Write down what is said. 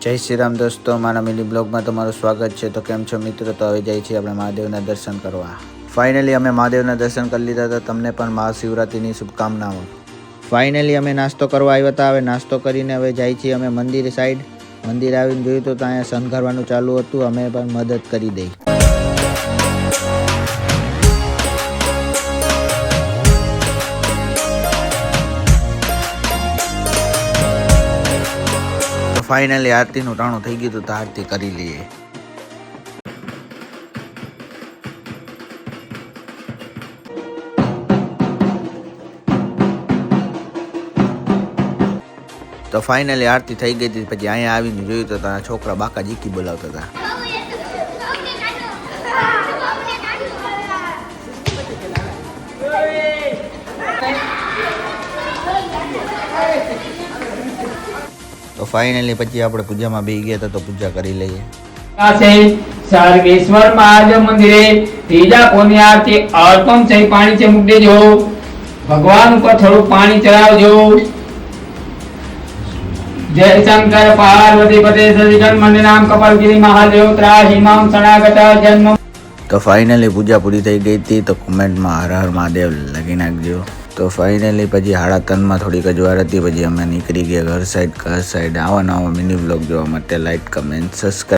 જય શ્રી રામ દોસ્તો, મારા મિની બ્લોગમાં તમારું સ્વાગત છે। તો કેમ છો મિત્રો? તો હવે જાય છીએ આપણે મહાદેવના દર્શન કરવા। ફાઇનલી અમે મહાદેવના દર્શન કરી લીધા હતા। તમને પણ મહાશિવરાત્રિની શુભકામનાઓ। ફાઇનલી અમે નાસ્તો કરવા આવ્યા હતા। હવે નાસ્તો કરીને હવે જાય છીએ અમે મંદિર સાઈડ। મંદિર આવીને જોયું તો ત્યાં શણગારવાનું ચાલુ હતું, અમે પણ મદદ કરી દઈ। ફાઇનલી આરતીનું ટાણું થઈ ગયું હતું, તો આરતી કરી લઈએ। તો ફાઇનલી આરતી થઈ ગઈ હતી। પછી અહીંયા આવીને જોયું તો તારા છોકરા બાકા જીકી બોલાવતા હતા। તો ફાઇનલી પછી આપણે પૂજામાં બેસી ગયા હતા, તો પૂજા કરી લઈએ। सर्वेश्वर महादेव मंदिरे तीजा कोनी आरती अर्पण से पानी से मुक देजो। भगवान ऊपर थोड़ू पानी चढ़ावजो। जय शंकर पार्वती पते सजीवन मंदिर नाम कपालगिरी महादेव त्राहिमाम शरणागत जन्म। તો ફાઇનલી પૂજા પૂરી થઈ ગઈ હતી। તો કોમેન્ટમાં હર હર મહાદેવ લખી નાખજો। તો ફાઇનલી પછી 3:30 થોડીક જ વાર હતી, પછી અમે નીકળી ગયા ઘર સાઈડ। આવા નવા મિની બ્લોગ જોવા માટે લાઈક, કમેન્ટ, સબસ્ક્રાઈબ